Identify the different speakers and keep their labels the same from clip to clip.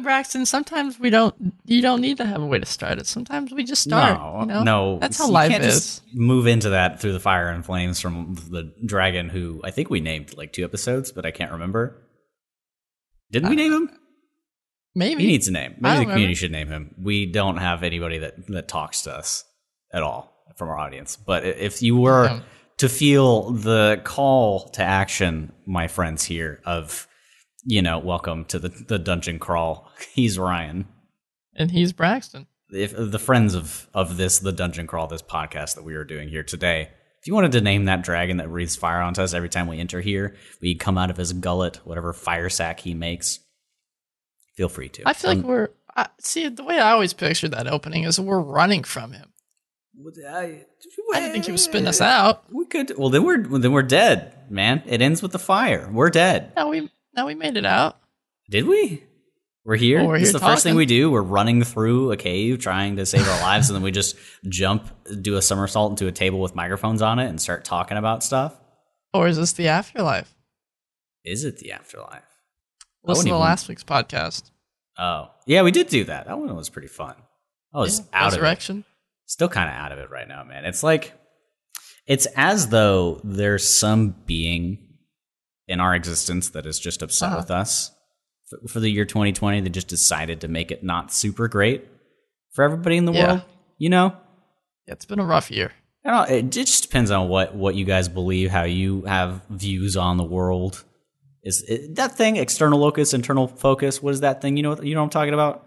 Speaker 1: Braxton, sometimes you don't need to have a way to start it. Sometimes we just start.
Speaker 2: No.
Speaker 1: That's how
Speaker 2: you
Speaker 1: life
Speaker 2: can't
Speaker 1: is.
Speaker 2: Just move into that through the fire and flames from the dragon who I think we named like 2 episodes, but I can't remember. Didn't we name him?
Speaker 1: Maybe.
Speaker 2: He needs a name. Maybe the community should name him. We don't have anybody that talks to us at all from our audience. But if you were to feel the call to action, my friends here, of, welcome to the dungeon crawl. He's Ryan.
Speaker 1: And he's Braxton.
Speaker 2: If the friends of this, the dungeon crawl, this podcast that we are doing here today, if you wanted to name that dragon that breathes fire onto us every time we enter here, we come out of his gullet, whatever fire sack he makes, feel free to.
Speaker 1: I feel like the way I always picture that opening is we're running from him. I didn't think he was spitting us out.
Speaker 2: We could. Well, then we're dead, man. It ends with the fire. We're dead.
Speaker 1: Now we made it out.
Speaker 2: Did we? We're here.
Speaker 1: Well,
Speaker 2: This is the first thing we do. We're running through a cave trying to save our lives, and then we just do a somersault into a table with microphones on it and start talking about stuff.
Speaker 1: Or is this the afterlife?
Speaker 2: Is it the afterlife?
Speaker 1: Listen to last week's podcast.
Speaker 2: Oh, yeah, we did do that. That one was pretty fun. I was out
Speaker 1: Resurrection.
Speaker 2: of it. Still kind of out of it right now, man. It's like, it's as though there's some being in our existence that is just upset with us for the year 2020. They just decided to make it not super great for everybody in the world.
Speaker 1: It's been a rough year.
Speaker 2: It just depends on what you guys believe, how you have views on the world. Is that thing external locus, internal focus? What is that thing? You know what I'm talking about?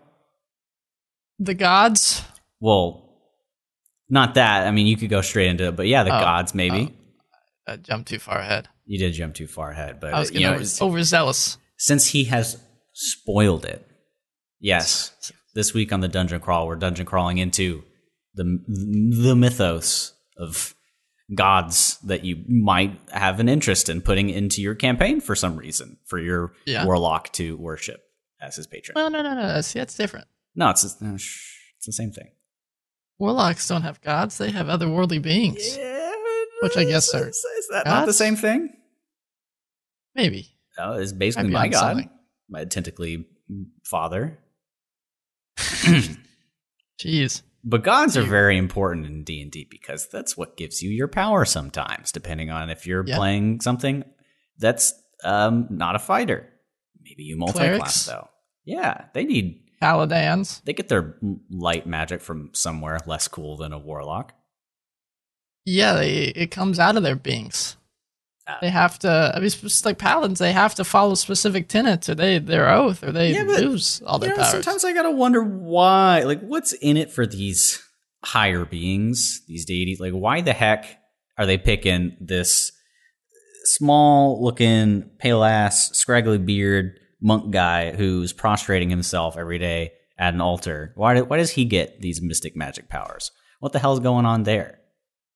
Speaker 1: The gods?
Speaker 2: Well, not that. I mean, you could go straight into it, but yeah, the gods maybe.
Speaker 1: I jumped too far ahead.
Speaker 2: You did jump too far ahead, but
Speaker 1: I was overzealous. Since
Speaker 2: he has spoiled it. Yes, this week on the Dungeon Crawl, we're dungeon crawling into the mythos of gods that you might have an interest in putting into your campaign for some reason, for your warlock to worship as his patron.
Speaker 1: Well, no. See, that's different.
Speaker 2: No, it's the same thing.
Speaker 1: Warlocks don't have gods; they have otherworldly beings, which I guess are.
Speaker 2: Is that gods? Not the same thing?
Speaker 1: Maybe.
Speaker 2: Oh, it's basically my god, my tentacly father.
Speaker 1: Jeez.
Speaker 2: But gods are very important in D&D because that's what gives you your power sometimes, depending on if you're playing something that's not a fighter. Maybe you multi-class, though. Yeah, they need...
Speaker 1: Paladins.
Speaker 2: They get their light magic from somewhere less cool than a warlock.
Speaker 1: Yeah, it comes out of their beings. They have to... I mean, it's like paladins, they have to follow specific tenets or their oath or they lose all their powers.
Speaker 2: Sometimes I gotta wonder why. Like, what's in it for these higher beings, these deities? Like, why the heck are they picking this small-looking, pale-ass, scraggly beard monk guy who's prostrating himself every day at an altar? Why does he get these mystic magic powers? What the hell's going on there?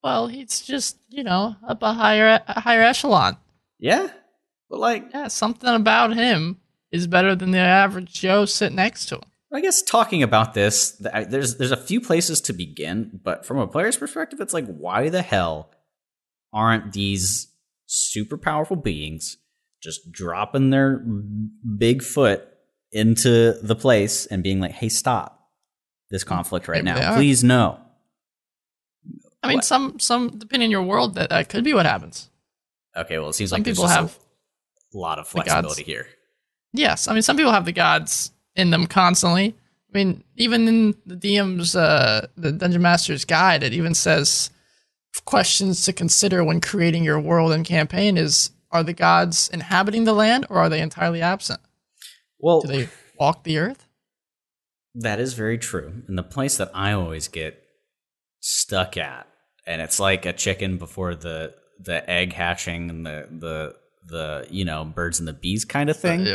Speaker 1: Well, he's just, up a higher echelon.
Speaker 2: Yeah? But
Speaker 1: something about him is better than the average Joe sitting next to him.
Speaker 2: I guess talking about this, there's a few places to begin, but from a player's perspective, it's like, why the hell aren't these super powerful beings just dropping their big foot into the place and being like, hey, stop this conflict right now. Please, no.
Speaker 1: I mean, some depending on your world, that could be what happens.
Speaker 2: Okay, well, it seems like people have a lot of flexibility here.
Speaker 1: Yes, I mean, some people have the gods in them constantly. I mean, even in the DM's, the Dungeon Master's Guide, it even says questions to consider when creating your world and campaign is, are the gods inhabiting the land or are they entirely absent?
Speaker 2: Well,
Speaker 1: do they walk the earth?
Speaker 2: That is very true. And the place that I always get stuck at, and it's like a chicken before the egg hatching and the birds and the bees kind of thing.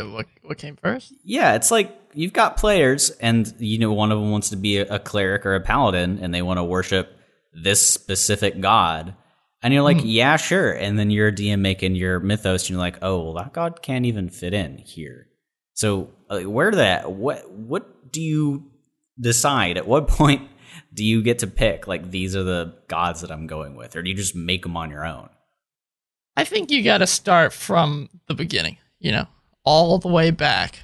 Speaker 1: What came first?
Speaker 2: Yeah, it's like you've got players, and one of them wants to be a cleric or a paladin, and they want to worship this specific god, and you're like, yeah, sure. And then you're a DM making your mythos, and you're like, oh, well, that god can't even fit in here. So what do you decide? At what point do you get to pick, like, these are the gods that I'm going with? Or do you just make them on your own?
Speaker 1: I think you got to start from the beginning, all the way back.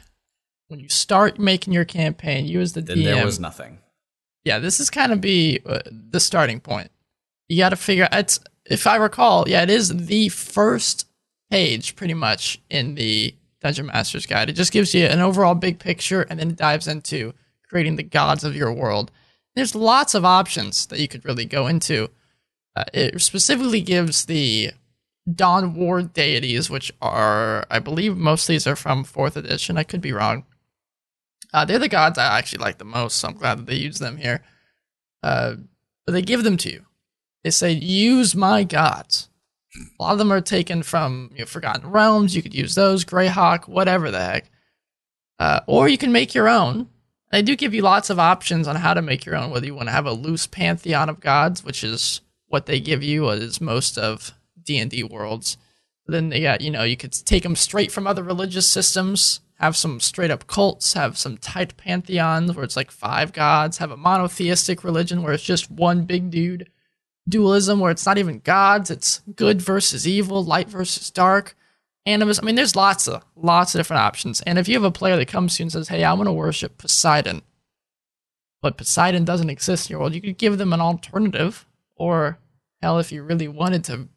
Speaker 1: when you start making your campaign, you as the
Speaker 2: Then
Speaker 1: DM,
Speaker 2: there was nothing.
Speaker 1: yeah, this is kind of be the starting point. You got to figure out, if I recall, yeah, it is the first page pretty much in the Dungeon Master's Guide. It just gives you an overall big picture and then it dives into creating the gods of your world. There's lots of options that you could really go into. It specifically gives the Dawn War deities, which are, I believe most of these are from 4th edition. I could be wrong. They're the gods I actually like the most, so I'm glad that they use them here. But they give them to you. They say, use my gods. A lot of them are taken from Forgotten Realms. You could use those, Greyhawk, whatever the heck. Or you can make your own. They do give you lots of options on how to make your own, whether you want to have a loose pantheon of gods, which is what they give you, as most of D&D worlds. Then they got, you could take them straight from other religious systems, have some straight up cults, have some tight pantheons where it's like 5 gods, have a monotheistic religion where it's just one big dude. Dualism where it's not even gods, it's good versus evil, light versus dark, animism. I mean, there's lots of different options. And if you have a player that comes to you and says, hey, I want to worship Poseidon, but Poseidon doesn't exist in your world, you could give them an alternative. Or hell, if you really wanted to,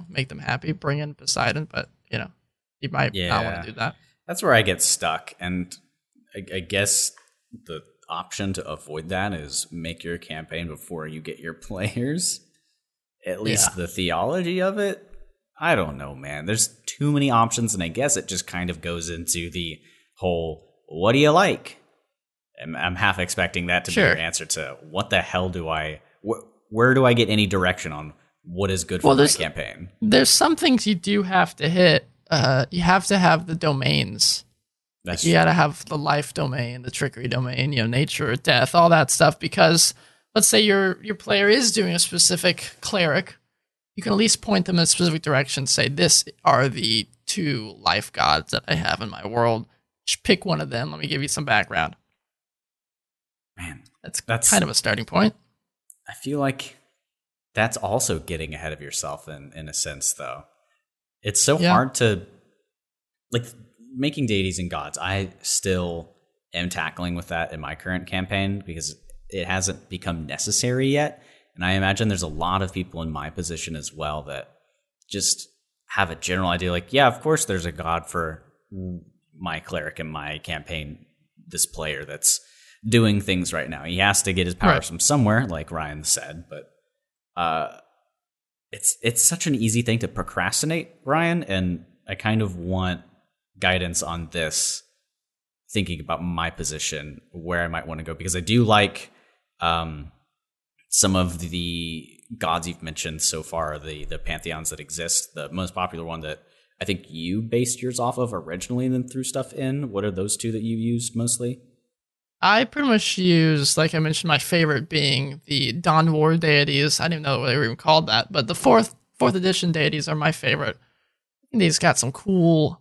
Speaker 1: make them happy, bring in Poseidon, but you might not want to do that.
Speaker 2: That's where I get stuck. And I guess the option to avoid that is make your campaign before you get your players. At least the theology of it, I don't know, man. There's too many options, and I guess it just kind of goes into the whole, what do you like? And I'm half expecting that to be your answer to what the hell do I, where do I get any direction on what is good for my campaign? There's
Speaker 1: some things you do have to hit. You have to have the domains. You got to have the life domain, the trickery domain, nature, death, all that stuff, because let's say your player is doing a specific cleric, you can at least point them in a specific direction, say, this are the 2 life gods that I have in my world. Just pick one of them. Let me give you some background.
Speaker 2: Man,
Speaker 1: that's kind of a starting point.
Speaker 2: I feel like that's also getting ahead of yourself in a sense, though. It's so hard to, making deities and gods. I still am tackling with that in my current campaign because it hasn't become necessary yet. And I imagine there's a lot of people in my position as well that just have a general idea of course there's a god for my cleric in my campaign, this player that's doing things right now. He has to get his powers from somewhere, like Ryan said, but it's such an easy thing to procrastinate, Ryan, and I kind of want guidance on this, thinking about my position, where I might want to go, because I do like some of the gods you've mentioned so far, the pantheons that exist. The most popular one that I think you based yours off of originally and then threw stuff in. What are those 2 that you used mostly?
Speaker 1: I pretty much use, like I mentioned, my favorite being the Dawn War deities. I didn't even know they were even called that, but the fourth edition deities are my favorite. I think they've got some cool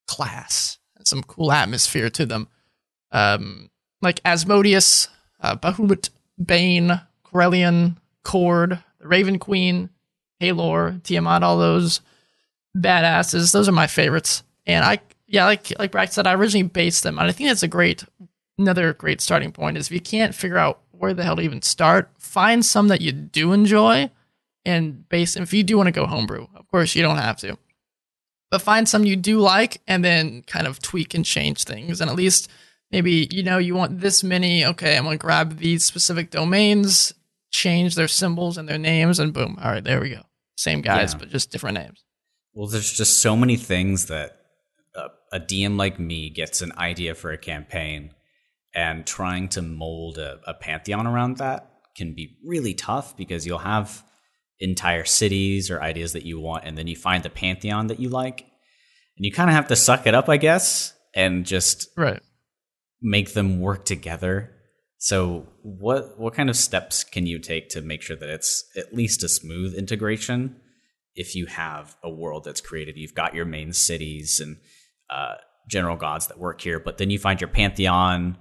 Speaker 1: class and some cool atmosphere to them. Like Asmodeus, Bahamut, Bane, Corellian, Cord, the Raven Queen, Halor, Tiamat, all those badasses. Those are my favorites. And like Brack said, I originally based them, and I think that's another great starting point is if you can't figure out where the hell to even start, find some that you do enjoy and base. If you do want to go homebrew, of course you don't have to, but find some you do like and then kind of tweak and change things. And at least maybe, you want this many. Okay, I'm going to grab these specific domains, change their symbols and their names, and boom. All right, there we go. Same guys, but just different names.
Speaker 2: Well, there's just so many things that a DM like me gets an idea for a campaign, and trying to mold a pantheon around that can be really tough because you'll have entire cities or ideas that you want, and then you find the pantheon that you like, and you kind of have to suck it up, I guess, and just make them work together. So what kind of steps can you take to make sure that it's at least a smooth integration? If you have a world that's created, you've got your main cities and general gods that work here, but then you find your pantheon,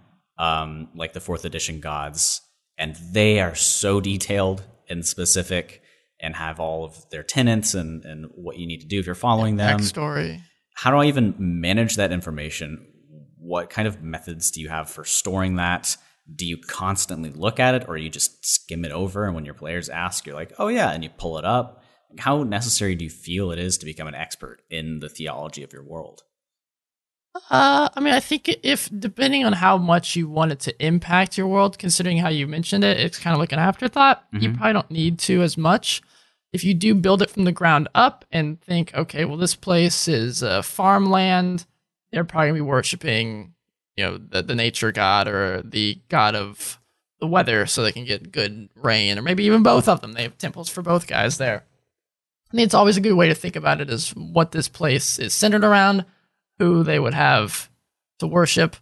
Speaker 2: like the 4th edition gods, and they are so detailed and specific and have all of their tenets and what you need to do if you're following them.
Speaker 1: Backstory.
Speaker 2: How do I even manage that information? what kind of methods do you have for storing that? Do you constantly look at it, or you just skim it over, and when your players ask, you're like, oh yeah, and you pull it up? How necessary do you feel it is to become an expert in the theology of your world?
Speaker 1: I mean, I think if depending on how much you want it to impact your world, considering how you mentioned it, it's kind of like an afterthought. You probably don't need to as much. If you do build it from the ground up and think, okay, well, this place is farmland, they're probably gonna be worshiping, the nature god or the god of the weather, so they can get good rain, or maybe even both of them. They have temples for both guys there. I think it's always a good way to think about it is what this place is centered around, who they would have to worship.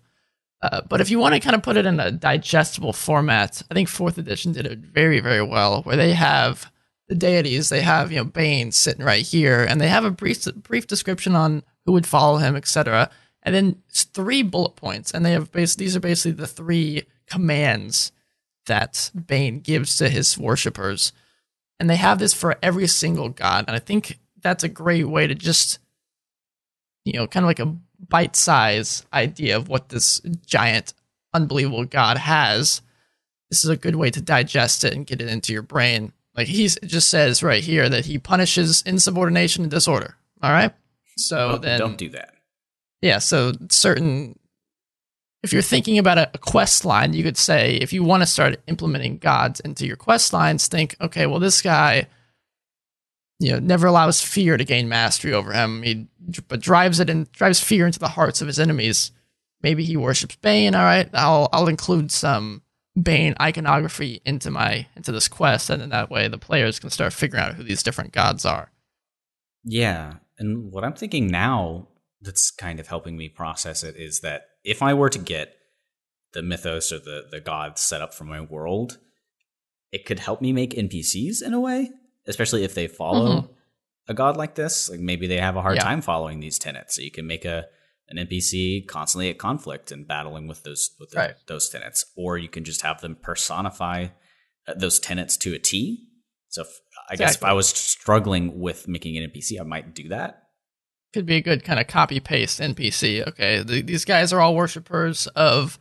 Speaker 1: But if you want to kind of put it in a digestible format, I think 4th edition did it very, very well, where they have the deities. They have, Bane sitting right here, and they have a brief description on who would follow him, etc. And then it's 3 bullet points, and they have these are basically the 3 commands that Bane gives to his worshippers. And they have this for every single god. And I think that's a great way to just, kind of like a bite-size idea of what this giant, unbelievable god has. This is a good way to digest it and get it into your brain. Like it just says right here that he punishes insubordination and disorder. All right? So then
Speaker 2: don't do that.
Speaker 1: Yeah, so if you're thinking about a quest line, you could say, if you want to start implementing gods into your quest lines, think, okay, well, this guy, never allows fear to gain mastery over him. But drives fear into the hearts of his enemies. Maybe he worships Bane. All right, I'll include some Bane iconography into this quest, and then that way the players can start figuring out who these different gods are.
Speaker 2: Yeah, and what I'm thinking now that's kind of helping me process it is that if I were to get the mythos or the gods set up for my world, it could help me make NPCs in a way, especially if they follow a god like this. Like maybe they have a hard time following these tenets. So you can make an NPC constantly at conflict and battling with those tenets, or you can just have them personify those tenets to a T. So I guess if I was struggling with making an NPC, I might do that.
Speaker 1: Could be a good kind of copy-paste NPC. Okay, these guys are all worshippers of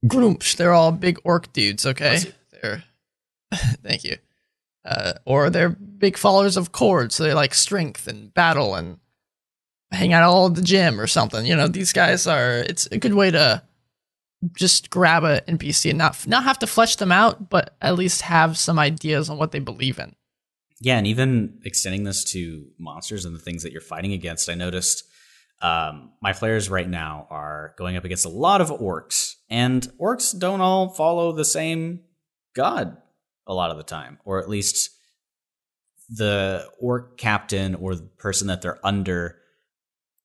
Speaker 1: Grumsh. They're all big orc dudes, okay? Thank you. Or they're big followers of Cord, so they like strength and battle and hang out all at the gym or something. These guys it's a good way to just grab an NPC and not have to flesh them out, but at least have some ideas on what they believe in.
Speaker 2: Yeah, and even extending this to monsters and the things that you're fighting against, I noticed my players right now are going up against a lot of orcs, and orcs don't all follow the same god a lot of the time, or at least the orc captain or the person that they're under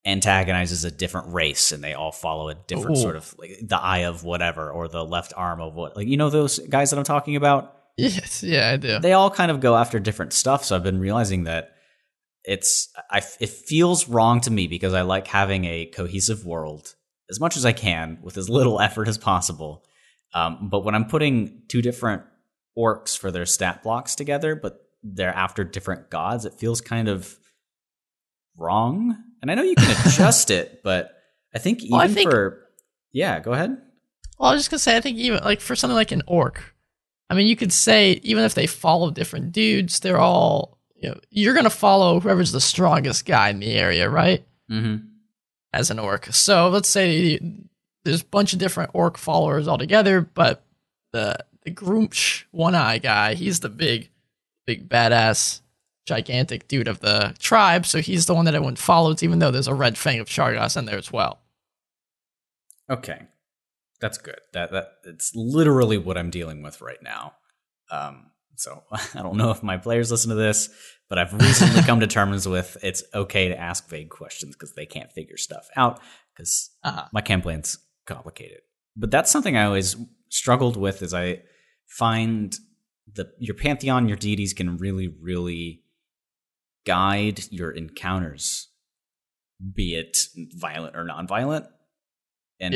Speaker 2: antagonizes a different race, and they all follow a different sort of like the eye of whatever, or the left arm of what, like, those guys that I'm talking about?
Speaker 1: Yes, yeah, I do.
Speaker 2: They all kind of go after different stuff, so I've been realizing that it feels wrong to me because I like having a cohesive world as much as I can with as little effort as possible. But when I'm putting 2 different orcs for their stat blocks together, but they're after different gods, it feels kind of wrong. And I know you can adjust it, but I think go ahead.
Speaker 1: Well, I was just gonna say, I think even like for something like an orc, I mean, you could say even if they follow different dudes, they're all, you're going to follow whoever's the strongest guy in the area, right?
Speaker 2: Mm-hmm.
Speaker 1: As an orc. So let's say there's a bunch of different orc followers all together, but the Grumsh one-eye guy, he's the big badass, gigantic dude of the tribe, so he's the one that everyone follows, even though there's a red fang of Shargos in there as well.
Speaker 2: Okay. That's good. That it's literally what I'm dealing with right now. So I don't know if my players listen to this, but I've recently come to terms with it's okay to ask vague questions because they can't figure stuff out because my campaign's complicated. But that's something I always struggled with is I find your pantheon, your deities can really, really guide your encounters, be it violent or non-violent. And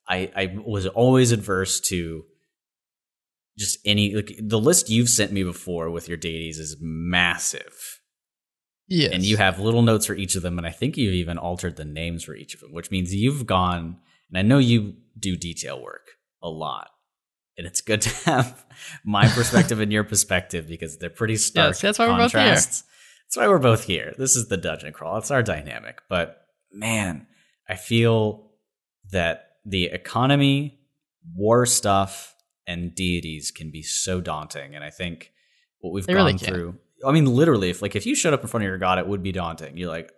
Speaker 2: I was always adverse to just the list you've sent me before with your deities is massive.
Speaker 1: Yes.
Speaker 2: And you have little notes for each of them, and I think you've even altered the names for each of them, which means you've gone, and I know you do detail work a lot, and it's good to have my perspective and your perspective because they're pretty stark
Speaker 1: Yes, that's why we're both here.
Speaker 2: contrasts. That's why we're both here. This is the dungeon crawl. It's our dynamic. But man, I feel that the economy, war stuff, and deities can be so daunting, and I think what we've gone through. I mean, literally, if you showed up in front of your god, it would be daunting. You're like,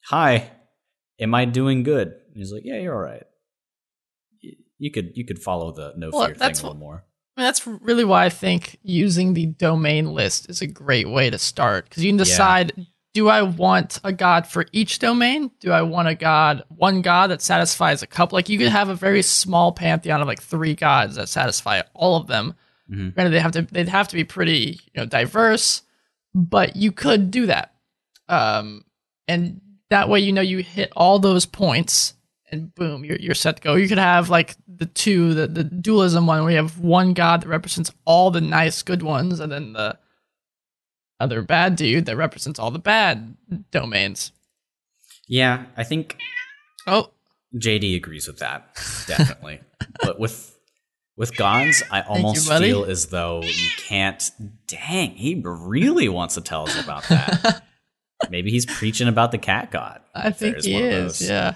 Speaker 2: hi, am I doing good? And he's like, yeah, you're all right. You could follow the no fear thing a little more.
Speaker 1: I mean, that's really why I think using the domain list is a great way to start, because you can decide, do I want a god for each domain? Do I want one god that satisfies a couple? Like, you could have a very small pantheon of like 3 gods that satisfy all of them. Mm-hmm. Granted, they'd have to be pretty, diverse, but you could do that, and that way, you hit all those points, and boom, you're set to go. You could have like the dualism one, where you have one god that represents all the nice, good ones, and then the other bad dude that represents all the bad domains.
Speaker 2: Yeah, I think.
Speaker 1: Oh,
Speaker 2: JD agrees with that, definitely, but with gods, I almost feel as though you can't. Dang, he really wants to tell us about that. Maybe he's preaching about the cat god.
Speaker 1: I think he is, yeah.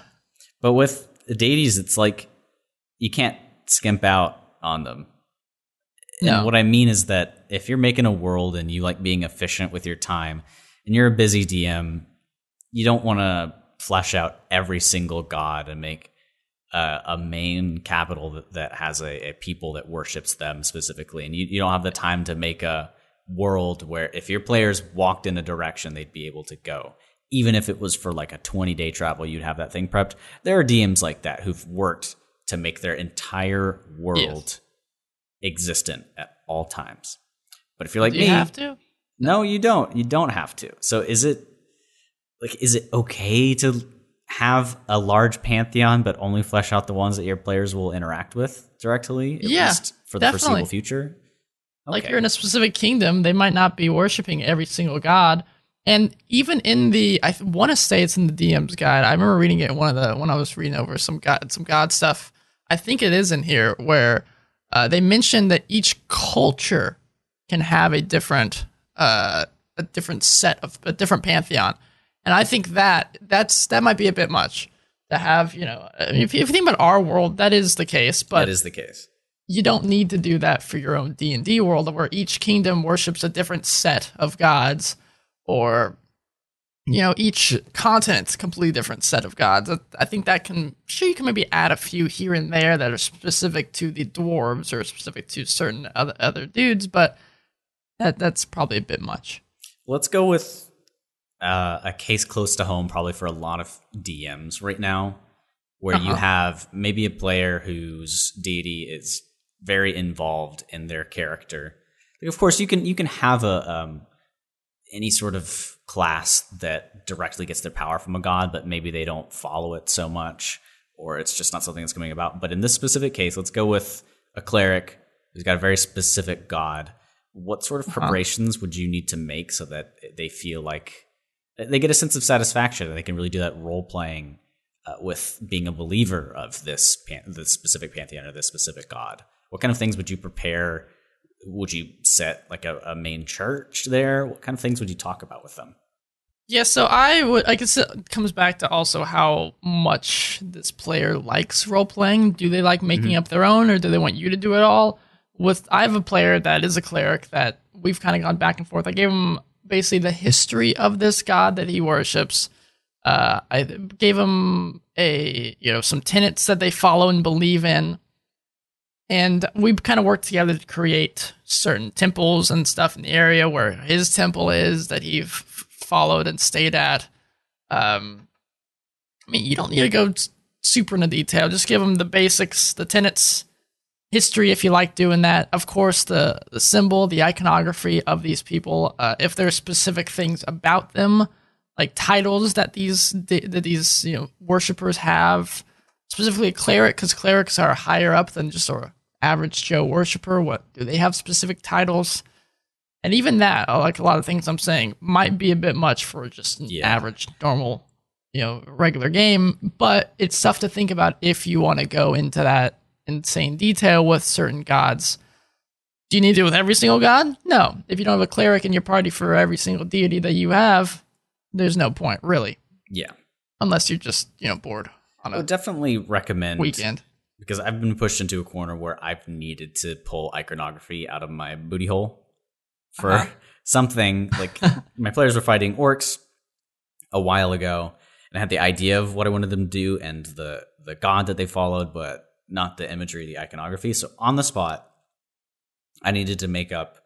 Speaker 2: But with the deities, it's like you can't skimp out on them. No. And what I mean is that if you're making a world and you like being efficient with your time, and you're a busy DM, you don't want to flesh out every single god and make a main capital that has a people that worships them specifically, and you don't have the time to make a world where if your players walked in a direction, they'd be able to go. Even if it was for like a 20-day travel, you'd have that thing prepped. There are DMs like that who've worked to make their entire world existent at all times. But if you're like me,
Speaker 1: you have to?
Speaker 2: No, you don't. You don't have to. So is it okay to have a large pantheon, but only flesh out the ones that your players will interact with directly, at least for the foreseeable future? Okay.
Speaker 1: Like, you're in a specific kingdom, they might not be worshiping every single god. And even in I want to say it's in the DM's guide. I remember reading it when I was reading over some god stuff. I think it is in here where they mentioned that each culture can have a different pantheon. And I think that might be a bit much to have, I mean, if you think about our world, that is the case. But
Speaker 2: that is the case.
Speaker 1: You don't need to do that for your own D&D world, where each kingdom worships a different set of gods, or, each continent's a completely different set of gods. I think that you can maybe add a few here and there that are specific to the dwarves or specific to certain other dudes, but that's probably a bit much.
Speaker 2: Let's go with a case close to home, probably for a lot of DMs right now, where you have maybe a player whose deity is very involved in their character. Like, of course, you can have any sort of class that directly gets their power from a god, but maybe they don't follow it so much, or it's just not something that's coming about. But in this specific case, let's go with a cleric who's got a very specific god. What sort of preparations would you need to make so that they feel like they get a sense of satisfaction and they can really do that role playing with being a believer of this specific pantheon or this specific god? What kind of things would you prepare? Would you set like a main church there? What kind of things would you talk about with them?
Speaker 1: Yeah, so I guess it comes back to also how much this player likes role playing. Do they like making up their own, or do they want you to do it all? I have a player that is a cleric that we've kind of gone back and forth. I gave him basically the history of this god that he worships. I gave him some tenets that they follow and believe in. And we kind of worked together to create certain temples and stuff in the area where his temple is that he followed and stayed at. I mean, you don't need to go super into detail. Just give him the basics, the tenets, history if you like doing that. Of course, the symbol, the iconography of these people. If there's specific things about them, like titles that these worshippers have, specifically a cleric, because clerics are higher up than just an average Joe worshiper. What do they have specific titles? And even that, like a lot of things I'm saying, might be a bit much for just an average, normal, regular game. But it's tough to think about if you want to go into that insane detail with certain gods. Do you need to do it with every single god? No. If you don't have a cleric in your party for every single deity that you have, there's no point, really.
Speaker 2: Yeah.
Speaker 1: Unless you're just, bored on
Speaker 2: I would definitely recommend
Speaker 1: weekend.
Speaker 2: Because I've been pushed into a corner where I've needed to pull iconography out of my booty hole for something. Like my players were fighting orcs a while ago, and I had the idea of what I wanted them to do and the god that they followed, but not the imagery, the iconography. So on the spot, I needed to make up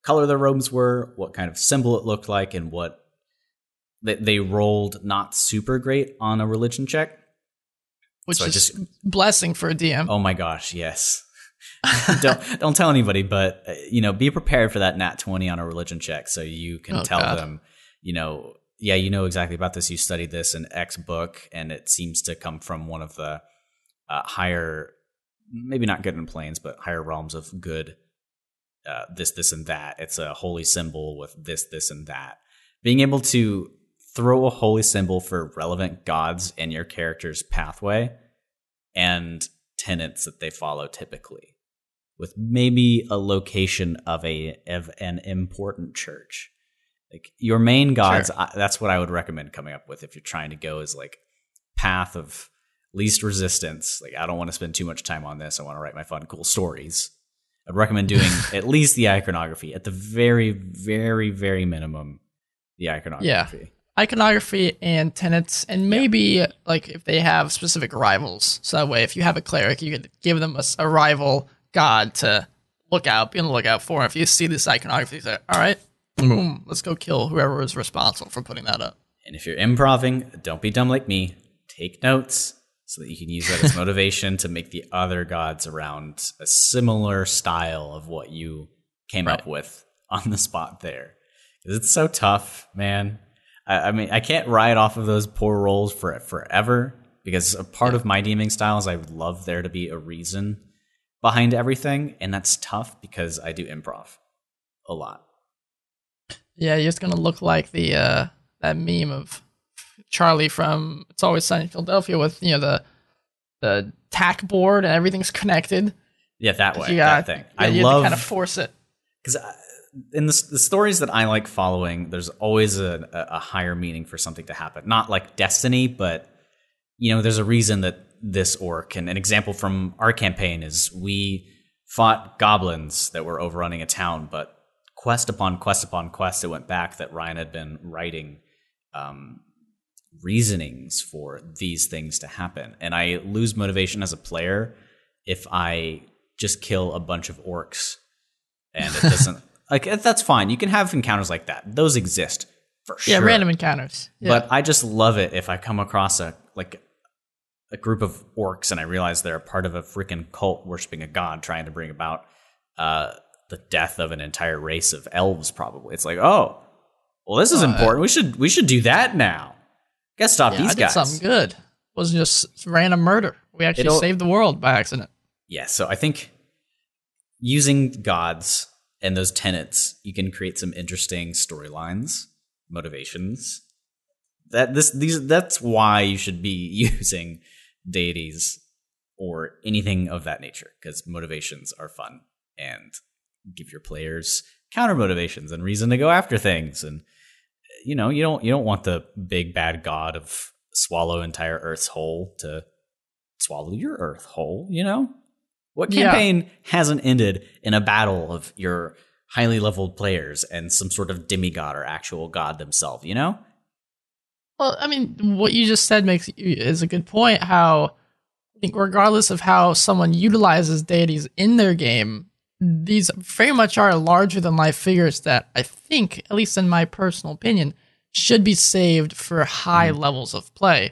Speaker 2: color their robes were, what kind of symbol it looked like, and what they rolled not super great on a religion check.
Speaker 1: Which so is blessing for a DM.
Speaker 2: Oh my gosh, yes. don't tell anybody, but be prepared for that nat 20 on a religion check, so you can tell them, you know exactly about this. You studied this in X book, and it seems to come from one of the higher, maybe not good in planes, but higher realms of good. This, and that. It's a holy symbol with this, and that. Being able to throw a holy symbol for relevant gods in your character's pathway and tenets that they follow typically, with maybe a location of an important church. Like your main gods, sure. That's what I would recommend coming up with if you're trying to go as like path of least resistance. Like I don't want to spend too much time on this. I want to write my fun, cool stories. I'd recommend doing at least the iconography. At the very, very, very minimum, the iconography.
Speaker 1: Yeah. Iconography and tenets, and maybe like if they have specific rivals. So that way, if you have a cleric, you could give them a rival god to be on the lookout for. If you see this iconography, you say, all right, boom, let's go kill whoever is responsible for putting that up.
Speaker 2: And if you're improving, don't be dumb like me. Take notes, so that you can use that as motivation to make the other gods around a similar style of what you came up with on the spot there. Because it's so tough, man. I mean, I can't ride off of those poor rolls for forever, because a part of my DMing style is I would love there to be a reason behind everything, and that's tough because I do improv a lot.
Speaker 1: Yeah, you're just going to look like the that meme of Charlie from It's Always Sunny in Philadelphia with the tack board and everything's connected.
Speaker 2: Yeah, that way. That thing.
Speaker 1: I love to kind of force it
Speaker 2: because in the stories that I like following, there's always a higher meaning for something to happen. Not like destiny, but there's a reason that this orc. And an example from our campaign is we fought goblins that were overrunning a town, but quest upon quest upon quest, it went back that Ryan had been writing reasonings for these things to happen. And I lose motivation as a player if I just kill a bunch of orcs and it doesn't like that's fine. You can have encounters like that. Those exist for sure.
Speaker 1: Yeah, random encounters. Yeah.
Speaker 2: But I just love it if I come across a group of orcs and I realize they're a part of a freaking cult worshiping a god trying to bring about the death of an entire race of elves, probably. It's like, oh, well, this is important. We should do that now. Gotta stop these guys.
Speaker 1: I did something good. It wasn't just random murder. We actually saved the world by accident.
Speaker 2: Yeah, so I think using gods and those tenets, you can create some interesting storylines, motivations. That's why you should be using deities or anything of that nature, because motivations are fun and give your players counter motivations and reason to go after things. And you don't want the big bad god of swallow entire Earth's whole to swallow your Earth whole. What campaign hasn't ended in a battle of your highly leveled players and some sort of demigod or actual god themselves?
Speaker 1: Well, I mean, what you just said is a good point. How I think regardless of how someone utilizes deities in their game, these very much are larger than life figures that I think, at least in my personal opinion, should be saved for high levels of play.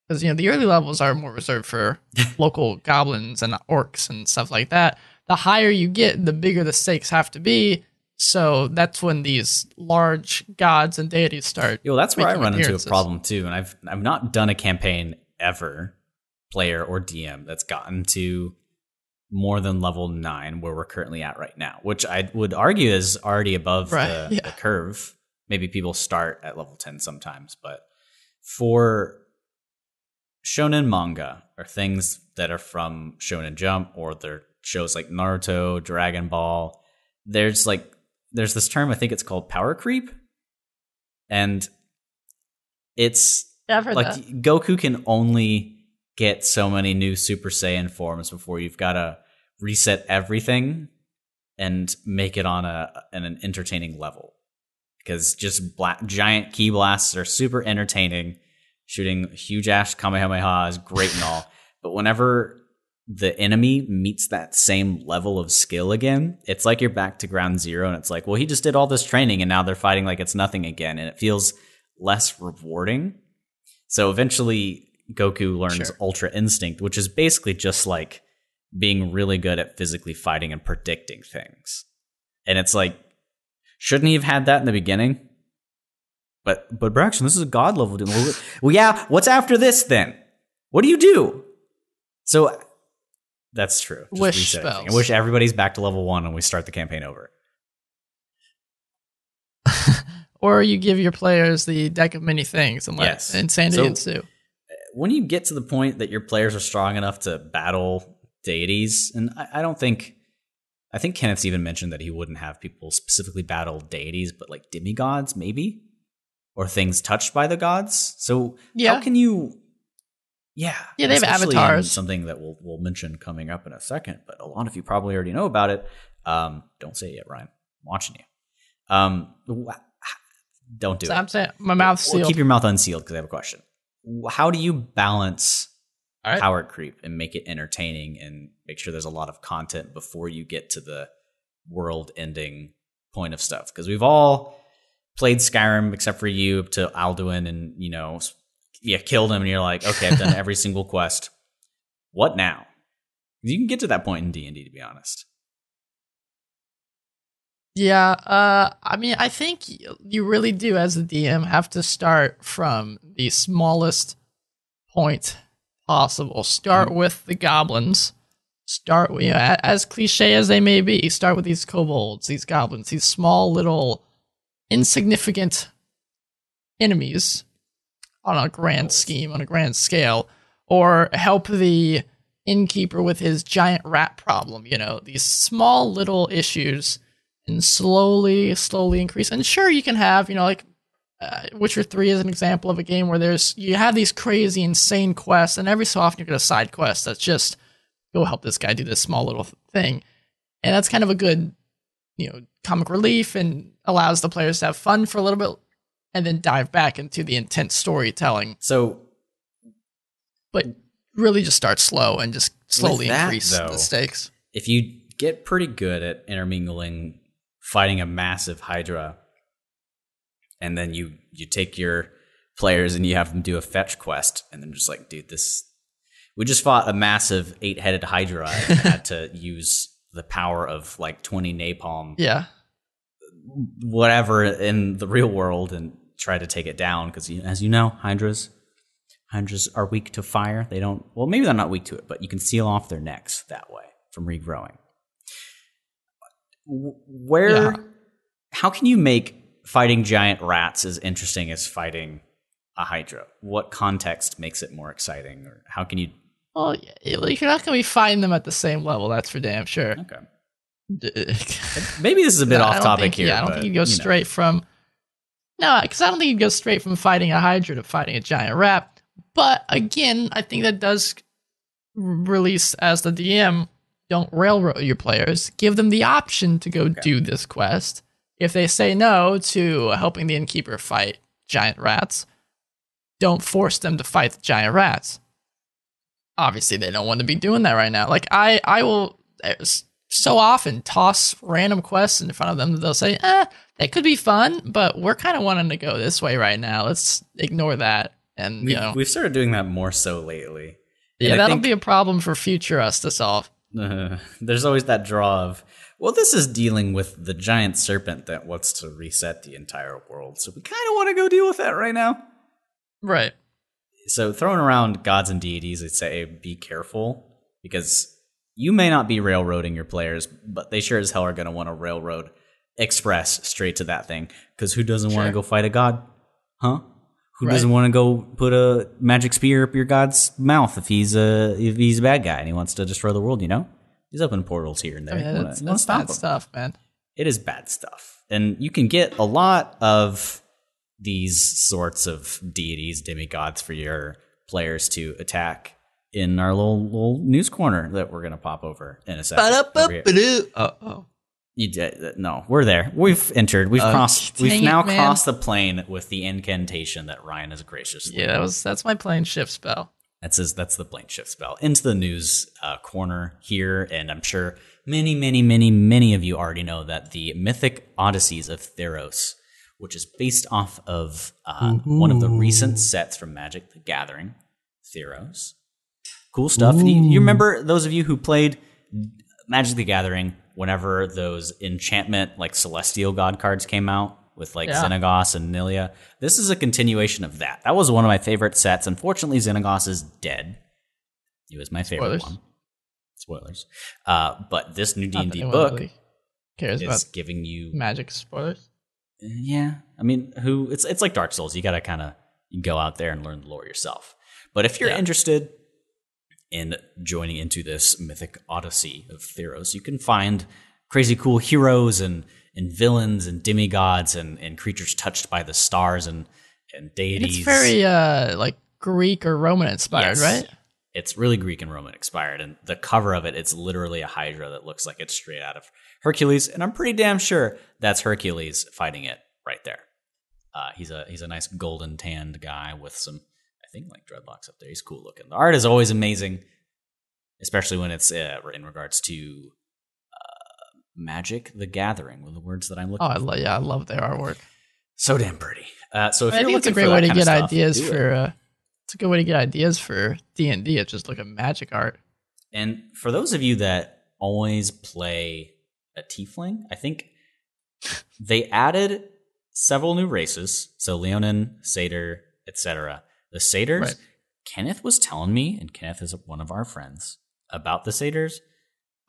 Speaker 1: Because, the early levels are more reserved for local goblins and orcs and stuff like that. The higher you get, the bigger the stakes have to be. So that's when these large gods and deities start.
Speaker 2: That's where I run into a problem too. And I've not done a campaign ever, player or DM, that's gotten to more than level 9, where we're currently at right now, which I would argue is already above the curve. Maybe people start at level 10 sometimes, but for shonen manga or things that are from Shonen Jump, or they're shows like Naruto, Dragon Ball, there's this term, I think it's called power creep. And it's
Speaker 1: I've heard
Speaker 2: like
Speaker 1: that.
Speaker 2: Goku can only get so many new Super Saiyan forms before you've got to reset everything and make it on an entertaining level. Because just giant ki blasts are super entertaining. Shooting huge ass Kamehameha is great and all. But whenever the enemy meets that same level of skill again, it's like you're back to ground zero, and it's like, well, he just did all this training and now they're fighting like it's nothing again, and it feels less rewarding. So eventually Goku learns Ultra Instinct, which is basically just like being really good at physically fighting and predicting things. And it's like, shouldn't he have had that in the beginning? But Braxton, this is a god level. Well, yeah, what's after this then? What do you do? So that's true. Just
Speaker 1: wish spells.
Speaker 2: I wish everybody's back to level 1 and we start the campaign over.
Speaker 1: Or you give your players the deck of many things and let insanity ensue.
Speaker 2: When you get to the point that your players are strong enough to battle deities, and I think Kenneth's even mentioned that he wouldn't have people specifically battle deities, but like demigods, maybe? Or things touched by the gods. So how can you... Yeah,
Speaker 1: they have avatars.
Speaker 2: Something that we'll mention coming up in a second, but a lot of you probably already know about it. Don't say it yet, Ryan. I'm watching you. Don't do it.
Speaker 1: I'm saying my mouth's sealed.
Speaker 2: Keep your mouth unsealed because I have a question. How do you balance power creep and make it entertaining and make sure there's a lot of content before you get to the world-ending point of stuff? Because we've all played Skyrim except for you up to Alduin, and killed him, and you're like, okay, I've done every single quest. What now? You can get to that point in D&D, to be honest.
Speaker 1: Yeah, I mean, I think you really do, as a DM, have to start from the smallest point possible. Start with the goblins. Start with, as cliche as they may be, start with these kobolds, these goblins, these small little insignificant enemies on a grand scheme, on a grand scale, or help the innkeeper with his giant rat problem, these small little issues, and slowly increase. And sure, you can have, Witcher 3 is an example of a game where you have these crazy, insane quests, and every so often you get a side quest that's just, go help this guy do this small little thing. And that's kind of a good, comic relief, and allows the players to have fun for a little bit, and then dive back into the intense storytelling. But really just start slow and just slowly increase the stakes.
Speaker 2: If you get pretty good at intermingling, fighting a massive Hydra, and then you take your players and you have them do a fetch quest, and then just like, dude, we just fought a massive 8-headed Hydra and had to use the power of like 20 napalm.
Speaker 1: Yeah.
Speaker 2: Whatever in the real world, and try to take it down, because as you know, Hydras are weak to fire. They don't, well, maybe they're not weak to it, but you can seal off their necks that way from regrowing. How can you make fighting giant rats as interesting as fighting a Hydra? What context makes it more exciting, or how can you?
Speaker 1: Well, you're not going to be fighting them at the same level, that's for damn sure.
Speaker 2: Okay. Maybe this is a bit off topic here.
Speaker 1: I don't think you go straight from... No, because I don't think you go straight from fighting a Hydra to fighting a giant rat. But again, I think that does release, as the DM, don't railroad your players. Give them the option to go do this quest. If they say no to helping the innkeeper fight giant rats, don't force them to fight the giant rats. Obviously, they don't want to be doing that right now. Like, I will so often toss random quests in front of them that they'll say, that could be fun, but we're kind of wanting to go this way right now. Let's ignore that. And
Speaker 2: we've started doing that more so lately.
Speaker 1: Yeah, that'll be a problem for future us to solve.
Speaker 2: There's always that draw of, well, this is dealing with the giant serpent that wants to reset the entire world, so we kind of want to go deal with that right now.
Speaker 1: Right.
Speaker 2: So throwing around gods and deities, I'd say be careful, because you may not be railroading your players, but they sure as hell are going to want to railroad express straight to that thing. Because who doesn't want to go fight a god? Huh? Who doesn't want to go put a magic spear up your god's mouth if he's a bad guy and he wants to destroy the world, you know? He's opening portals here and there.
Speaker 1: I mean, that's bad stuff, man.
Speaker 2: It is bad stuff. And you can get a lot of these sorts of deities, demigods for your players to attack in our little news corner that we're going to pop over in a second. You did. No, we're there. We've entered. We've crossed. We've now crossed the plane with the incantation that Ryan has graciously.
Speaker 1: Yeah, that's my plane shift spell.
Speaker 2: That's the plane shift spell into the news corner here, and I'm sure many of you already know that the mythic Odysseys of Theros, which is based off of one of the recent sets from Magic: The Gathering, Theros. Cool stuff. You remember those of you who played Magic: The Gathering whenever those enchantment like celestial god cards came out with like Xenagos and Nilia? This is a continuation of that. That was one of my favorite sets. Unfortunately, Xenagos is dead. He was my favorite one. Spoilers. But this new D&D book
Speaker 1: really cares
Speaker 2: is
Speaker 1: about
Speaker 2: giving you
Speaker 1: magic spoilers.
Speaker 2: Yeah, I mean, it's like Dark Souls. You got to kind of go out there and learn the lore yourself. But if you're interested in joining into this mythic odyssey of Theros, you can find crazy cool heroes and villains and demigods and creatures touched by the stars and deities.
Speaker 1: It's very like Greek or Roman inspired, right?
Speaker 2: It's really Greek and Roman inspired, and the cover of it's literally a Hydra that looks like it's straight out of Hercules, and I'm pretty damn sure that's Hercules fighting it right there. He's a nice golden tanned guy with some, I think, like dreadlocks up there. He's cool looking. The art is always amazing, especially when it's in regards to Magic: The Gathering, with the words that I'm looking for.
Speaker 1: I love their artwork.
Speaker 2: So damn pretty. So if
Speaker 1: I
Speaker 2: you're
Speaker 1: think it's a
Speaker 2: looking
Speaker 1: great
Speaker 2: for
Speaker 1: way
Speaker 2: that
Speaker 1: to
Speaker 2: kind of
Speaker 1: get
Speaker 2: stuff,
Speaker 1: ideas
Speaker 2: do
Speaker 1: for.
Speaker 2: it.
Speaker 1: It's a good way to get ideas for D&D. It's just look at magic art.
Speaker 2: And for those of you that always play a tiefling, I think they added several new races. So Leonin, Satyr, etc. The Satyrs,
Speaker 1: Right.
Speaker 2: Kenneth was telling me, and Kenneth is one of our friends, about the Satyrs.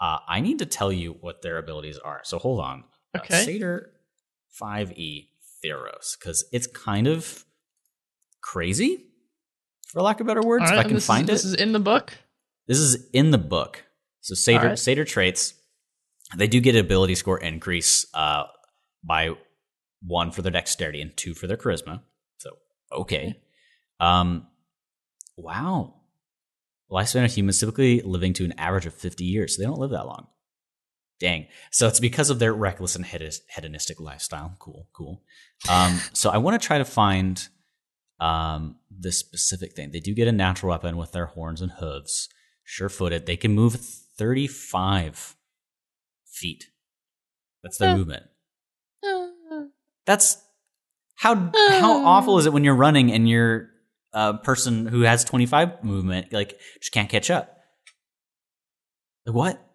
Speaker 2: I need to tell you what their abilities are. So hold on.
Speaker 1: Okay.
Speaker 2: Satyr 5e Theros, because it's kind of crazy, for lack of better words,
Speaker 1: All right,
Speaker 2: if I can find it.
Speaker 1: This is in the book?
Speaker 2: This is in the book. So Satyr traits, they do get an ability score increase by 1 for their dexterity and 2 for their charisma. So, okay. Wow. Lifespan of humans typically living to an average of 50 years. So they don't live that long. Dang. So it's because of their reckless and hedonistic lifestyle. Cool. So I want to try to find this specific thing. They do get a natural weapon with their horns and hooves. Sure-footed. They can move 35 feet. That's their movement. That's how awful is it when you're running and you're a person who has 25 movement, like, just can't catch up. Like, what?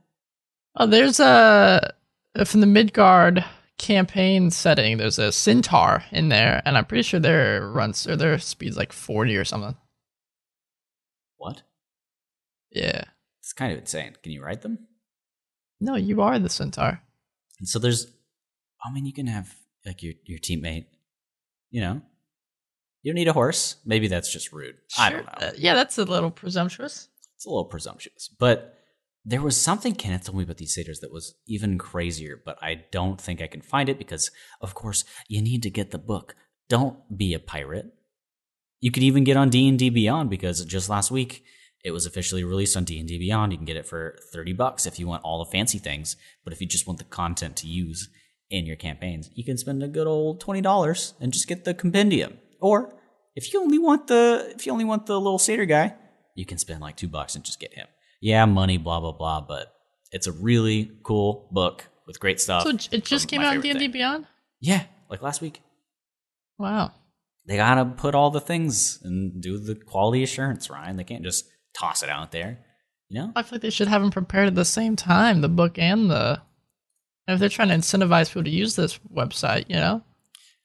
Speaker 1: Oh, there's from the Midgard campaign setting, there's a centaur in there, and I'm pretty sure their speed's like 40 or something.
Speaker 2: What?
Speaker 1: Yeah.
Speaker 2: It's kind of insane. Can you ride them?
Speaker 1: No, you are the centaur.
Speaker 2: And so you can have like your teammate, you know. You don't need a horse. Maybe that's just rude.
Speaker 1: Sure.
Speaker 2: I don't know.
Speaker 1: Yeah, that's a little presumptuous.
Speaker 2: It's a little presumptuous. But there was something Kenneth told me about these satyrs that was even crazier, but I don't think I can find it because, of course, you need to get the book. Don't be a pirate. You could even get on D&D Beyond because just last week it was officially released on D&D Beyond. You can get it for $30 if you want all the fancy things, but if you just want the content to use in your campaigns, you can spend a good old $20 and just get the compendium. Or if you only want the little satyr guy, you can spend like $2 and just get him. Yeah, money, blah blah blah, but it's a really cool book with great stuff.
Speaker 1: So it just came out on D&D Beyond?
Speaker 2: Yeah, like last week.
Speaker 1: Wow.
Speaker 2: They gotta put all the things and do the quality assurance, Ryan. They can't just toss it out there, you know?
Speaker 1: I feel like they should have them prepared at the same time, the book and if they're trying to incentivize people to use this website, you know?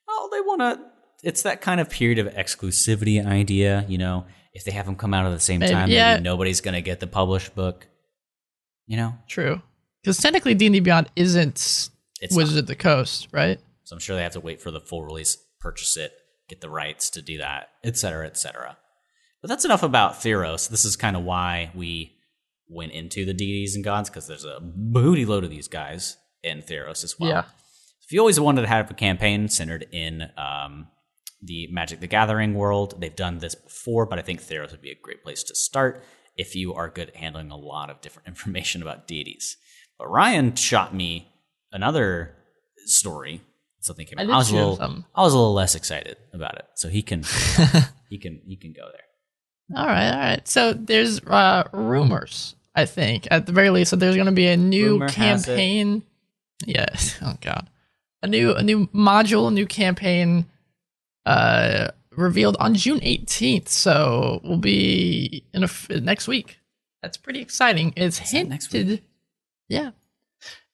Speaker 2: Oh, they want to. It's that kind of period of exclusivity idea, you know. If they have them come out at the same time, maybe nobody's going to get the published book. You know?
Speaker 1: True. Because technically D&D Beyond isn't Wizards of the Coast, right?
Speaker 2: So I'm sure they have to wait for the full release, purchase it, get the rights to do that, et cetera, et cetera. But that's enough about Theros. This is kind of why we went into the deities and gods, because there's a booty load of these guys in Theros as well.
Speaker 1: Yeah.
Speaker 2: If you always wanted to have a campaign centered in the Magic the Gathering world, they've done this before, but I think Theros would be a great place to start if you are good at handling a lot of different information about deities. But Ryan shot me another story. Something came out. I was a little less excited about it, so he can he can go there.
Speaker 1: All right. So there's rumors, I think, at the very least, that there's going to be a new campaign. Yes. Oh God. A new module, a new campaign revealed on June 18th. So we'll be in next week. That's pretty exciting. It's hinted next week? Yeah.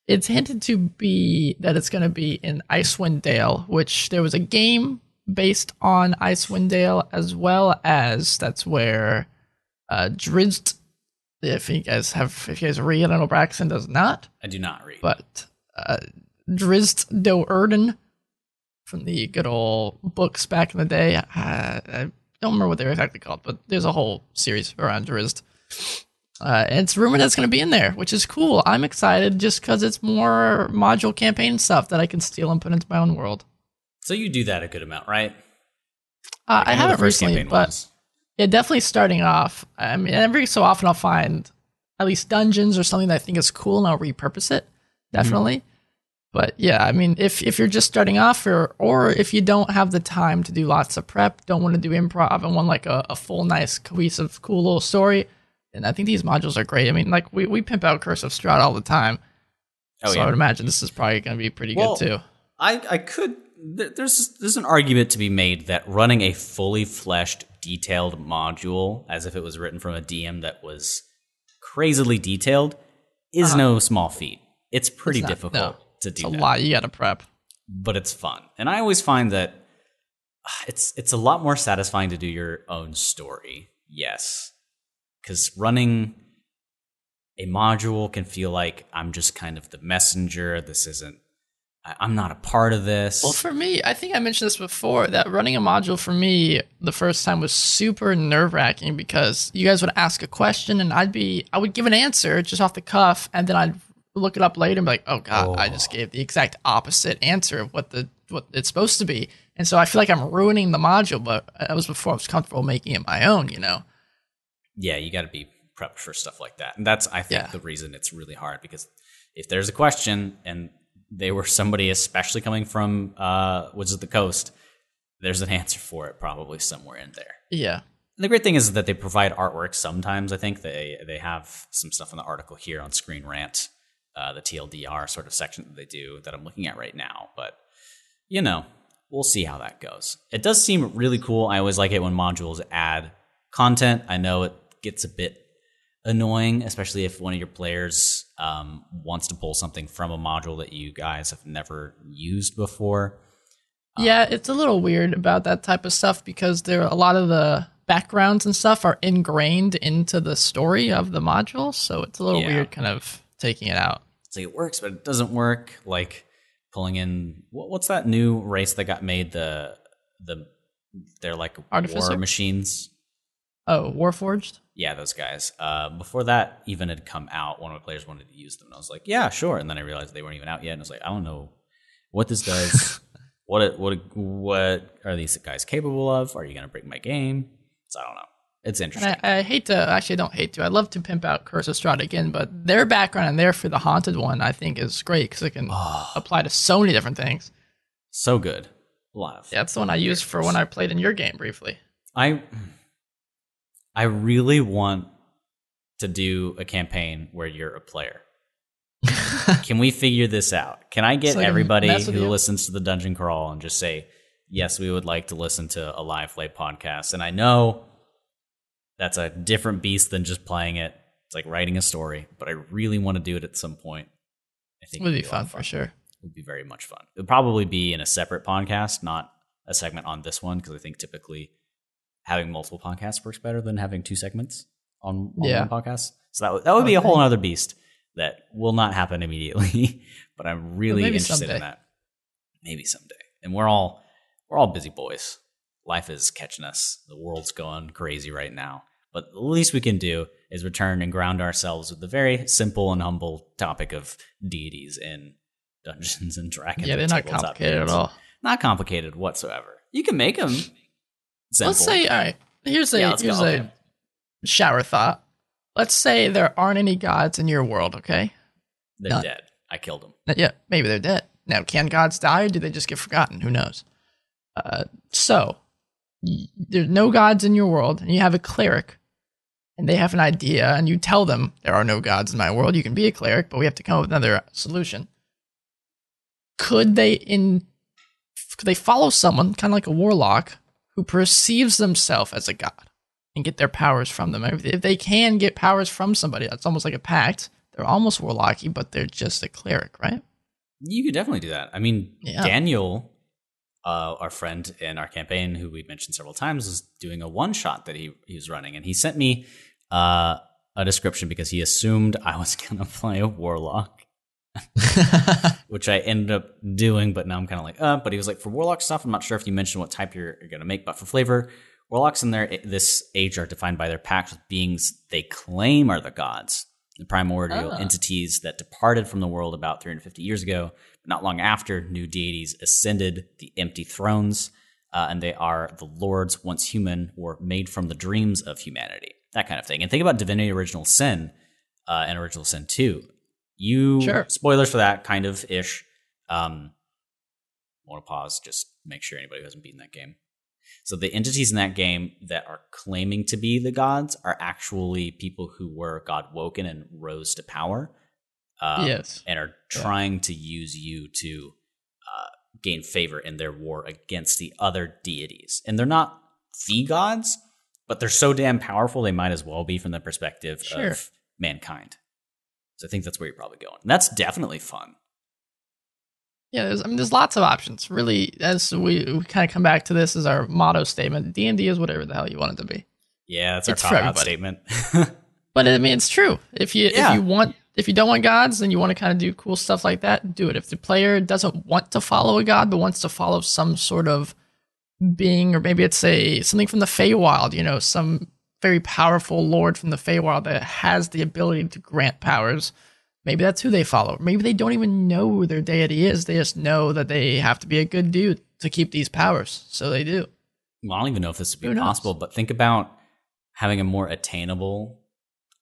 Speaker 1: It's hinted to be that it's going to be in Icewind Dale, which there was a game based on Icewind Dale, as well as that's where Drizzt, if you guys read, I know Braxton does not.
Speaker 2: I do not read.
Speaker 1: But Drizzt Do'Urden from the good old books back in the day. I don't remember what they were exactly called, but there's a whole series around Drizzt. And it's rumored that's going to be in there, which is cool. I'm excited just because it's more module campaign stuff that I can steal and put into my own world.
Speaker 2: So you do that a good amount, right?
Speaker 1: I haven't recently, but yeah, definitely starting off. I mean, every so often I'll find at least dungeons or something that I think is cool and I'll repurpose it. Definitely. Mm-hmm. But yeah, I mean, if you're just starting off or if you don't have the time to do lots of prep, don't want to do improv and want like a full, nice, cohesive, cool little story, and I think these modules are great. I mean, like we pimp out Curse of Strahd all the time. Oh, so yeah. I would imagine this is probably going to be pretty good too.
Speaker 2: I could. There's an argument to be made that running a fully fleshed, detailed module, as if it was written from a DM that was crazily detailed, is no small feat. It's pretty difficult to do.
Speaker 1: It's a lot you got to prep,
Speaker 2: but it's fun, and I always find that it's a lot more satisfying to do your own story. Yes. Because running a module can feel like I'm just kind of the messenger. I'm not a part of this.
Speaker 1: Well, for me, I think I mentioned this before, that running a module for me the first time was super nerve-wracking because you guys would ask a question and I would give an answer just off the cuff, and then I'd look it up later and be like, oh God, I just gave the exact opposite answer of what it's supposed to be. And so I feel like I'm ruining the module, but that was before I was comfortable making it my own, you know? Yeah,
Speaker 2: you got to be prepped for stuff like that. And that's, I think, the reason it's really hard, because if there's a question and they were somebody especially coming from Woods of the Coast, there's an answer for it probably somewhere in there.
Speaker 1: Yeah.
Speaker 2: And the great thing is that they provide artwork sometimes. I think they have some stuff in the article here on Screen Rant, the TLDR sort of section that they do that I'm looking at right now. But, you know, we'll see how that goes. It does seem really cool. I always like it when modules add content. I know it gets a bit annoying, especially if one of your players wants to pull something from a module that you guys have never used before.
Speaker 1: Yeah, it's a little weird about that type of stuff because a lot of the backgrounds and stuff are ingrained into the story of the module, so it's a little weird kind of taking it out.
Speaker 2: So it works, but it doesn't work. Like pulling in what's that new race that got made? They're like
Speaker 1: Artificer?
Speaker 2: War machines.
Speaker 1: Oh, Warforged?
Speaker 2: Yeah, those guys. Before that even had come out, one of my players wanted to use them. And I was like, yeah, sure. And then I realized they weren't even out yet. And I was like, I don't know what this does. What are these guys capable of? Are you going to break my game? So I don't know. It's interesting. I'd love to pimp out Curse of Strahd again, but their background and there for the Haunted one, I think, is great because it can apply to so many different things. So good. A lot of. Yeah, that's the one I used for when I played in your game briefly. I really want to do a campaign where you're a player. Can we figure this out? Can I get everybody who listens to the Dungeon Crawl and just say, yes, we would like to listen to a live play podcast? And I know that's a different beast than just playing it. It's like writing a story, but I really want to do it at some point. I think it would be fun for sure. It would be very much fun. It would probably be in a separate podcast, not a segment on this one, because I think typically having multiple podcasts works better than having two segments on one podcast. So that would be a whole other beast that will not happen immediately, but I'm really interested
Speaker 1: someday.
Speaker 2: in that. Maybe someday. And we're all busy boys. Life is catching us. The world's going crazy right now. But the least we can do is return and ground ourselves with the very simple and humble topic of deities in Dungeons and Dragons.
Speaker 1: Yeah, they're not complicated at all.
Speaker 2: Not complicated whatsoever. You can make them simple.
Speaker 1: Let's say, all right, here's a shower thought. Let's say there aren't any gods in your world, okay?
Speaker 2: They're dead. I killed them.
Speaker 1: Yeah, maybe they're dead. Now, can gods die, or do they just get forgotten? Who knows? So, there's no gods in your world, and you have a cleric, and they have an idea, and you tell them, there are no gods in my world, you can be a cleric, but we have to come up with another solution. Could they follow someone, kind of like a warlock, who perceives themselves as a god, and get their powers from them? If they can get powers from somebody, that's almost like a pact. They're almost warlocky, but they're just a cleric, right?
Speaker 2: You could definitely do that. I mean, Daniel, our friend in our campaign, who we've mentioned several times, was doing a one-shot that he was running. And he sent me a description because he assumed I was going to play a warlock, which I ended up doing. But now I'm kind of like, but he was like, for warlock stuff, I'm not sure if you mentioned what type you're going to make. But for flavor, warlocks in this age are defined by their pact with beings they claim are the gods. The primordial entities that departed from the world about 350 years ago, but not long after, new deities ascended the empty thrones, and they are the lords once human or made from the dreams of humanity, that kind of thing. And think about Divinity Original Sin and Original Sin 2. Spoilers for that, kind of ish. I want to pause, just make sure anybody who hasn't beaten that game. So the entities in that game that are claiming to be the gods are actually people who were God woken and rose to power. And are trying to use you to gain favor in their war against the other deities. And they're not the gods, but they're so damn powerful they might as well be from the perspective of mankind. So I think that's where you're probably going. And that's definitely fun.
Speaker 1: Yeah, there's lots of options. Really, as we kind of come back to this as our motto statement, D&D is whatever the hell you want it to be.
Speaker 2: Yeah, that's our top-out statement.
Speaker 1: But I mean, it's true. If you don't want gods, then you want to kind of do cool stuff like that, do it. If the player doesn't want to follow a god, but wants to follow some sort of being, or maybe it's something from the Feywild, some very powerful lord from the Feywild that has the ability to grant powers. Maybe that's who they follow. Maybe they don't even know who their deity is. They just know that they have to be a good dude to keep these powers. So they do.
Speaker 2: Well, I don't even know if this would be possible, but think about having a more attainable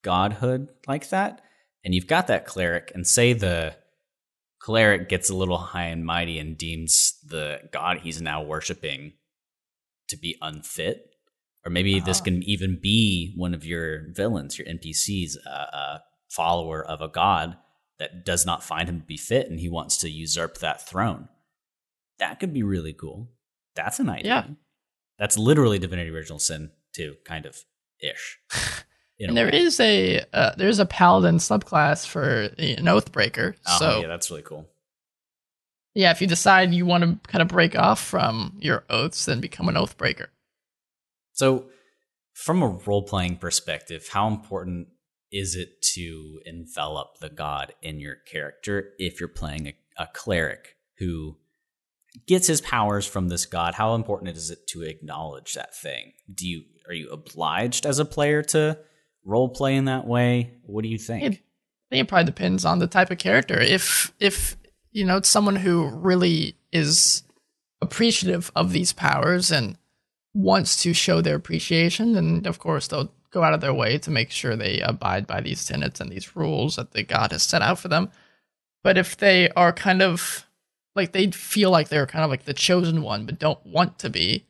Speaker 2: godhood like that. And you've got that cleric, and say the cleric gets a little high and mighty and deems the god he's now worshiping to be unfit. Or maybe this can even be one of your villains, your NPCs, follower of a god that does not find him to be fit, and he wants to usurp that throne. That could be really cool. That's an idea. Yeah. That's literally Divinity Original Sin 2, kind of ish.
Speaker 1: And there's a paladin subclass for an Oathbreaker. So
Speaker 2: yeah, that's really cool.
Speaker 1: Yeah, if you decide you want to kind of break off from your oaths, then become an Oathbreaker.
Speaker 2: So, from a role-playing perspective, how important is it to envelop the god in your character if you're playing a cleric who gets his powers from this god? How important is it to acknowledge that thing? Are you obliged as a player to role play in that way? What do you think?
Speaker 1: I think it probably depends on the type of character. If it's someone who really is appreciative of these powers and wants to show their appreciation, then of course they'll go out of their way to make sure they abide by these tenets and these rules that the god has set out for them. But if they are kind of like, they feel like they're kind of like the chosen one but don't want to be,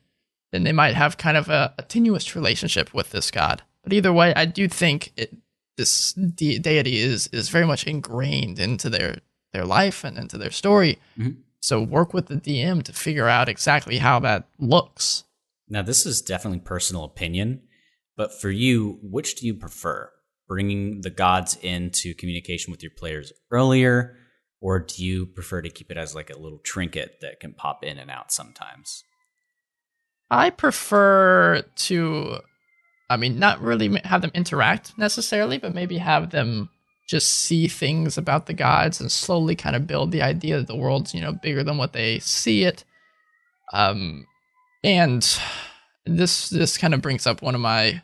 Speaker 1: then they might have kind of a tenuous relationship with this god. But either way, I do think this deity is very much ingrained into their life and into their story. Mm-hmm. So work with the DM to figure out exactly how that looks.
Speaker 2: Now, this is definitely personal opinion, but for you, which do you prefer? Bringing the gods into communication with your players earlier, or do you prefer to keep it as like a little trinket that can pop in and out sometimes?
Speaker 1: I prefer to, not really have them interact necessarily, but maybe have them just see things about the gods and slowly kind of build the idea that the world's, bigger than what they see it. And this kind of brings up one of my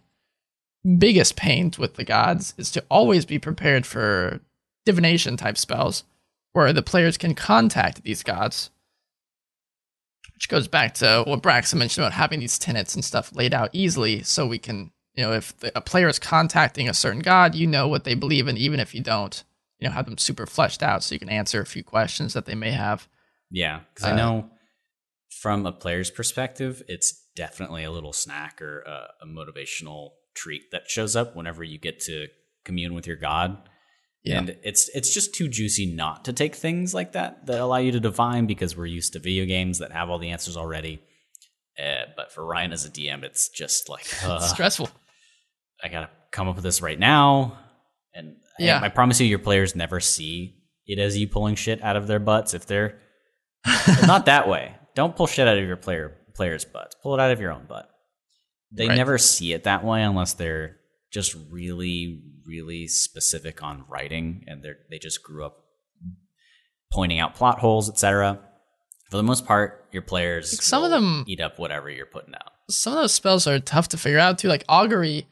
Speaker 1: biggest pains with the gods is to always be prepared for divination type spells where the players can contact these gods, which goes back to what Braxton mentioned about having these tenets and stuff laid out easily so we can, if a player is contacting a certain god, what they believe in, even if you don't, have them super fleshed out so you can answer a few questions that they may have.
Speaker 2: Yeah, because I know from a player's perspective, it's definitely a little snack or a motivational treat that shows up whenever you get to commune with your god. Yeah. And it's just too juicy not to take things like that allow you to divine, because we're used to video games that have all the answers already. But for Ryan as a DM, it's just like
Speaker 1: it's stressful.
Speaker 2: I gotta come up with this right now, and I promise you, your players never see it as you pulling shit out of their butts. If they're not that way, don't pull shit out of your players' butts. Pull it out of your own butt. They never see it that way unless they're just really, really specific on writing, and they just grew up pointing out plot holes, etc. For the most part, your players
Speaker 1: some of them
Speaker 2: eat up whatever you're putting out.
Speaker 1: Some of those spells are tough to figure out too. Like augury,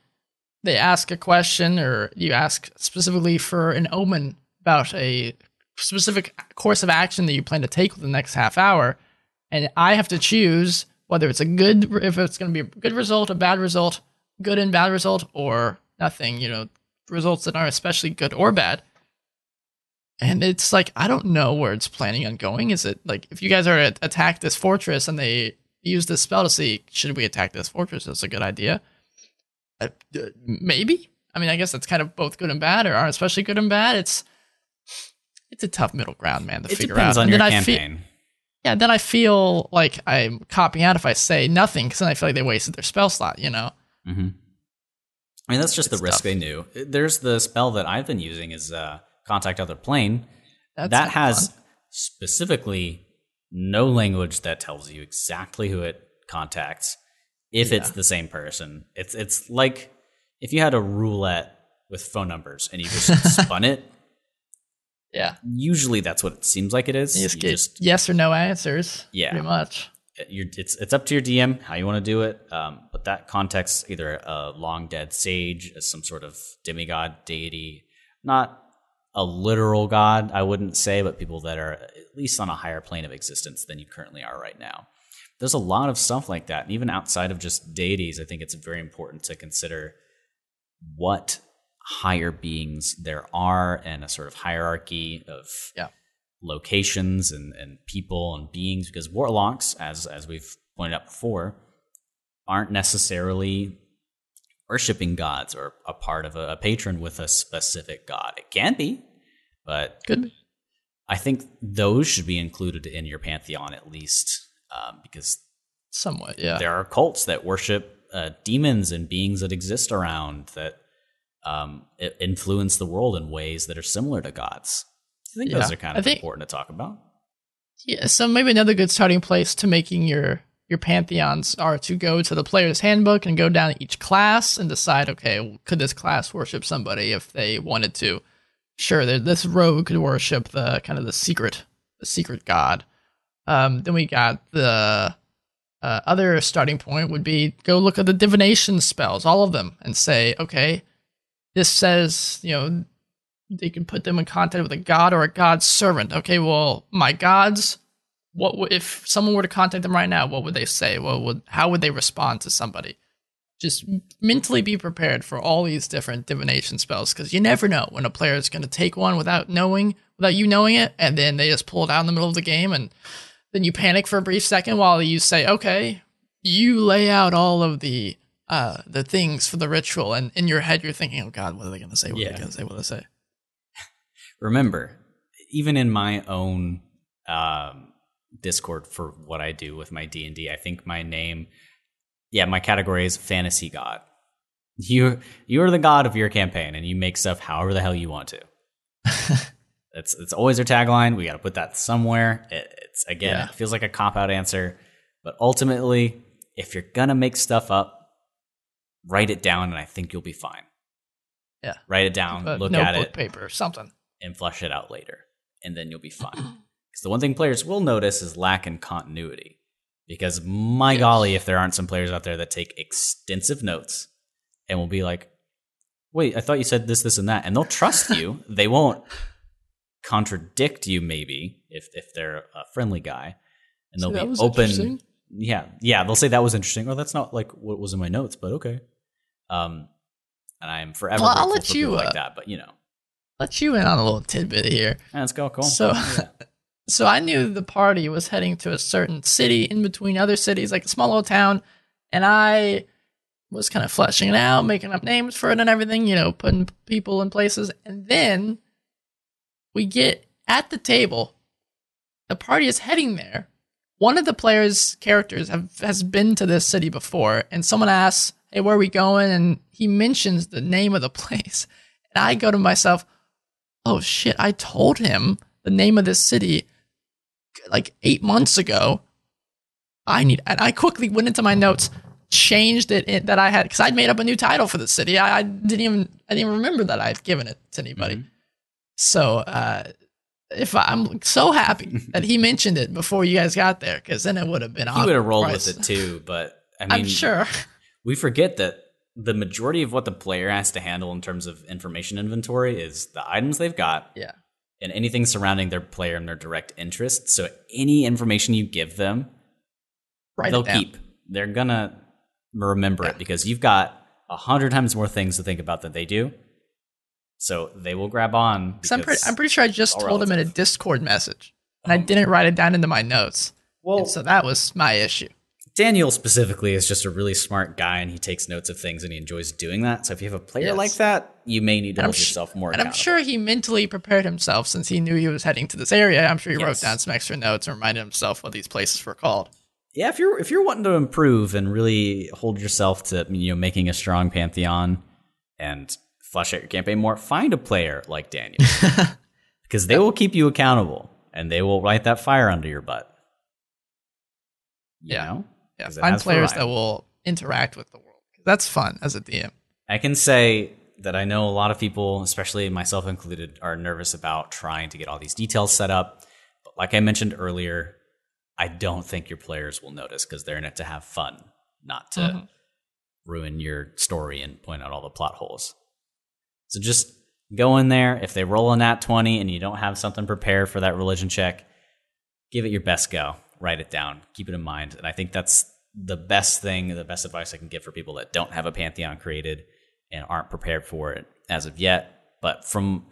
Speaker 1: they ask a question, or you ask specifically for an omen about a specific course of action that you plan to take within the next half hour, and I have to choose whether it's if it's going to be a good result, a bad result, good and bad result, or nothing, results that aren't especially good or bad. And it's like, I don't know where it's planning on going. Is it like, if you guys are to attack this fortress and they use this spell to see, should we attack this fortress? That's a good idea. Maybe. I mean, I guess that's kind of both good and bad, or aren't especially good and bad. It's a tough middle ground, man, to figure out.
Speaker 2: It depends on your campaign.
Speaker 1: Then I feel like I'm copying out if I say nothing, because then I feel like they wasted their spell slot, Mm-hmm.
Speaker 2: I mean, that's just the risk they knew. There's the spell that I've been using is Contact Other Plane. That has specifically no language that tells you exactly who it contacts if it's the same person. It's like if you had a roulette with phone numbers and you just spun it.
Speaker 1: Yeah.
Speaker 2: Usually that's what it seems like it is.
Speaker 1: You just yes or no answers. Yeah. Pretty much.
Speaker 2: It's up to your DM how you want to do it. But that context's either a long dead sage, as some sort of demigod, deity, not a literal god, I wouldn't say, but people that are at least on a higher plane of existence than you currently are right now. There's a lot of stuff like that. And even outside of just deities, I think it's very important to consider what higher beings there are, and a sort of hierarchy of locations and people and beings, because warlocks, as we've pointed out before, aren't necessarily worshiping gods or a part of a patron with a specific god. It can be, but
Speaker 1: could be.
Speaker 2: I think those should be included in your pantheon at least, because
Speaker 1: somewhat,
Speaker 2: there are cults that worship demons and beings that exist around that influence the world in ways that are similar to gods. I think those are kind of important to talk about.
Speaker 1: Yeah, so maybe another good starting place to making your pantheons are to go to the player's handbook and go down to each class and decide, okay, could this class worship somebody if they wanted to? Sure, this rogue could worship the kind of the secret god. Then we got the other starting point would be go look at the divination spells, all of them, and say, okay, this says, they can put them in contact with a god or a god's servant. Okay, well, my gods, if someone were to contact them right now, what would they say? How would they respond to somebody? Just mentally be prepared for all these different divination spells, because you never know when a player is going to take one without you knowing it, and then they just pull it out in the middle of the game, and then you panic for a brief second while you say, okay, you lay out all of the things for the ritual, and in your head you're thinking, oh God, what are they going to say? What are they going to say? What are they say?
Speaker 2: Remember, even in my own Discord for what I do with my D&D, I think my name, my category is fantasy god. You're the god of your campaign, and you make stuff however the hell you want to. It's always our tagline. We got to put that somewhere. It feels like a cop-out answer, but ultimately, if you're gonna make stuff up, write it down, and I think you'll be fine.
Speaker 1: Yeah.
Speaker 2: Write it down, look at
Speaker 1: notebook
Speaker 2: it,
Speaker 1: paper or something.
Speaker 2: and flush it out later. And then you'll be fine. Because the one thing players will notice is lack in continuity. Because my golly, if there aren't some players out there that take extensive notes and will be like, wait, I thought you said this, this, and that. And they'll trust you. They won't contradict you, maybe, if they're a friendly guy. And they'll be open. Yeah, they'll say that was interesting. Oh, that's not like what was in my notes, but okay. And I am forever grateful for people like that, but
Speaker 1: let you in on a little tidbit here.
Speaker 2: Yeah, let's go, cool.
Speaker 1: So I knew the party was heading to a certain city in between other cities, like a small little town, and I was kind of fleshing it out, making up names for it and everything, putting people in places. And then we get at the table. The party is heading there. One of the players' characters has been to this city before, and someone asks, hey, where are we going? And he mentions the name of the place. And I go to myself, oh shit, I told him the name of this city like 8 months ago. And I quickly went into my notes, changed it that I had, because I'd made up a new title for the city. I didn't even remember that I'd given it to anybody. Mm-hmm. So I'm so happy that he mentioned it before you guys got there, because then it would have been awkward.
Speaker 2: He would have rolled with it too, but I mean,
Speaker 1: I'm sure.
Speaker 2: We forget that the majority of what the player has to handle in terms of information inventory is the items they've got.
Speaker 1: Yeah.
Speaker 2: And anything surrounding their player and their direct interest. So any information you give them, they'll keep. They're going to remember it because you've got 100 times more things to think about than they do. So they will grab on.
Speaker 1: I'm pretty sure I just told him in a Discord message. And I didn't write it down into my notes. Well, and so that was my issue.
Speaker 2: Daniel specifically is just a really smart guy, and he takes notes of things, and he enjoys doing that. So if you have a player like that, you may need to hold yourself more accountable.
Speaker 1: And I'm sure he mentally prepared himself since he knew he was heading to this area. I'm sure he wrote down some extra notes and reminded himself what these places were called.
Speaker 2: Yeah, if you're wanting to improve and really hold yourself to making a strong pantheon and flesh out your campaign more, find a player like Daniel. Because they will keep you accountable, and they will light that fire under your butt. You know?
Speaker 1: Yeah, find players that will interact with the world. That's fun as a DM.
Speaker 2: I can say that I know a lot of people, especially myself included, are nervous about trying to get all these details set up. But like I mentioned earlier, I don't think your players will notice because they're in it to have fun, not to ruin your story and point out all the plot holes. So just go in there. If they roll a nat 20 and you don't have something prepared for that religion check, give it your best go. Write it down. Keep it in mind. And I think that's the best thing, the best advice I can give for people that don't have a pantheon created and aren't prepared for it as of yet. But from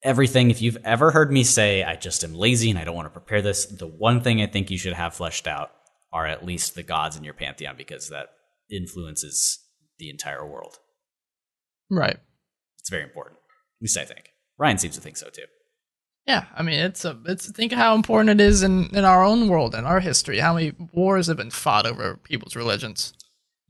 Speaker 2: everything, if you've ever heard me say, I just am lazy and I don't want to prepare this, the one thing I think you should have fleshed out are at least the gods in your pantheon, because that influences the entire world.
Speaker 1: Right.
Speaker 2: It's very important. At least I think. Ryan seems to think so too.
Speaker 1: Yeah, I mean, it's think how important it is in our own world, in our history. How many wars have been fought over people's religions?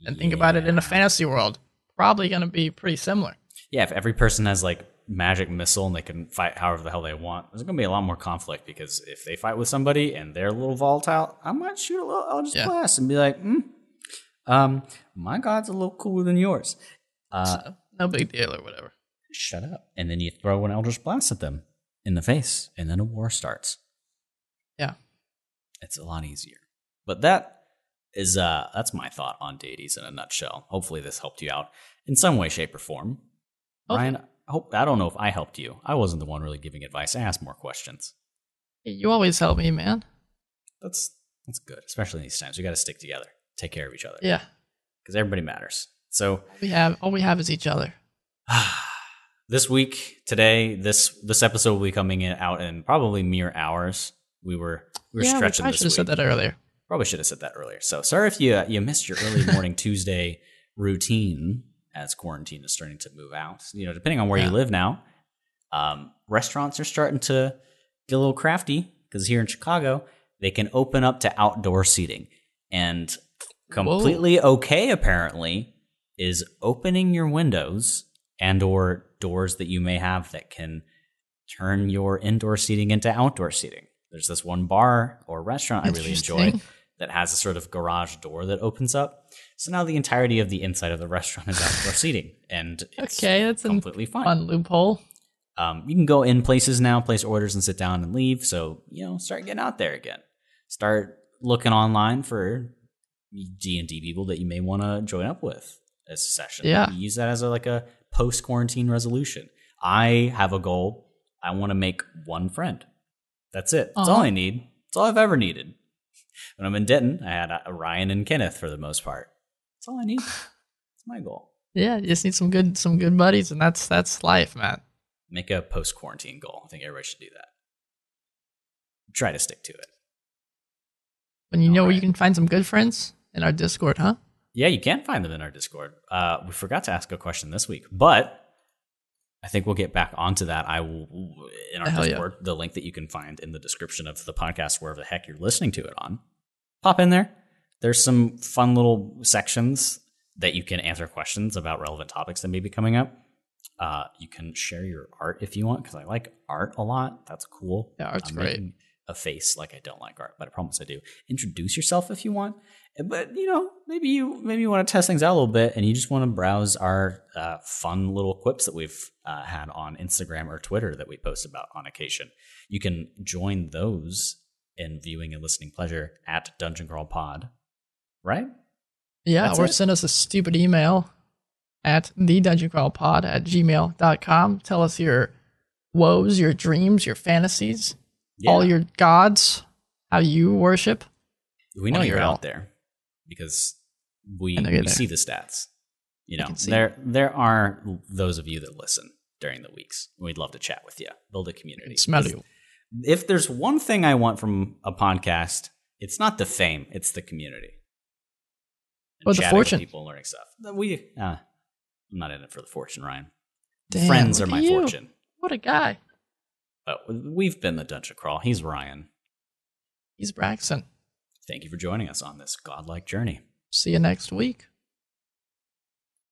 Speaker 1: And think about it in a fantasy world. Probably going to be pretty similar.
Speaker 2: Yeah, if every person has like magic missile and they can fight however the hell they want, there's going to be a lot more conflict, because if they fight with somebody and they're a little volatile, I might shoot a little Eldritch Blast and be like, my god's a little cooler than yours.
Speaker 1: No big deal or whatever.
Speaker 2: Shut up. And then you throw an Eldritch Blast at them in the face, and then a war starts.
Speaker 1: Yeah.
Speaker 2: It's a lot easier. But that's my thought on Deities in a nutshell. Hopefully this helped you out in some way, shape, or form. Okay. Ryan, I don't know if I helped you. I wasn't the one really giving advice. I asked more questions.
Speaker 1: You always help me, man.
Speaker 2: That's good, especially in these times. We got to stick together, take care of each other.
Speaker 1: Yeah.
Speaker 2: Because everybody matters. So
Speaker 1: all we have is each other.
Speaker 2: This week, today, this episode will be coming out in probably mere hours. We were stretching this week. I should have
Speaker 1: said that earlier.
Speaker 2: Probably should have said that earlier. So sorry if you missed your early morning Tuesday routine as quarantine is starting to move out. Depending on where you live now, restaurants are starting to get a little crafty, because here in Chicago, they can open up to outdoor seating. And completely okay, apparently, is opening your windows and or doors that you may have that can turn your indoor seating into outdoor seating. There's this one bar or restaurant I really enjoy that has a sort of garage door that opens up. So now the entirety of the inside of the restaurant is outdoor seating, and it's
Speaker 1: that's
Speaker 2: completely fine.
Speaker 1: Fun loophole.
Speaker 2: You can go in places now, place orders, and sit down and leave. So, start getting out there again. Start looking online for D&D people that you may want to join up with as a session.
Speaker 1: Yeah.
Speaker 2: Maybe use that as a post-quarantine resolution. I have a goal. I want to make one friend. That's it. That's all I need. That's all I've ever needed. When I'm in Denton, I had Ryan and Kenneth for the most part. That's all I need. That's my goal.
Speaker 1: Yeah, you just need some good buddies, and that's life, man.
Speaker 2: Make a post-quarantine goal. I think everybody should do that. Try to stick to it.
Speaker 1: When you know where you can find some good friends in our Discord, huh?
Speaker 2: Yeah, you can find them in our Discord. We forgot to ask a question this week, but I think we'll get back onto that. I will, in our Discord, the link that you can find in the description of the podcast, wherever the heck you're listening to it on. Pop in there. There's some fun little sections that you can answer questions about relevant topics that may be coming up. You can share your art if you want, because I like art a lot. That's cool.
Speaker 1: Yeah, art's great.
Speaker 2: A face like I don't like art, but I promise I do. Introduce yourself if you want. But, maybe you want to test things out a little bit, and you just want to browse our fun little quips that we've had on Instagram or Twitter that we post about on occasion. You can join those in viewing and listening pleasure at Dungeon Crawl Pod, right?
Speaker 1: Yeah, or send us a stupid email at thedungeoncrawlpod@gmail.com. Tell us your woes, your dreams, your fantasies, all your gods, how you worship.
Speaker 2: We know you're out there because we see the stats. There are those of you that listen during the weeks. We'd love to chat with you, build a community.
Speaker 1: Smell you.
Speaker 2: If there's one thing I want from a podcast, it's not the fame, it's the community.
Speaker 1: Or the fortune.
Speaker 2: People learning stuff. I'm not in it for the fortune, Ryan.
Speaker 1: Damn,
Speaker 2: Friends are my fortune.
Speaker 1: What a guy.
Speaker 2: But we've been the Dungeon Crawl. He's Ryan.
Speaker 1: He's Braxton.
Speaker 2: Thank you for joining us on this godlike journey.
Speaker 1: See you next week.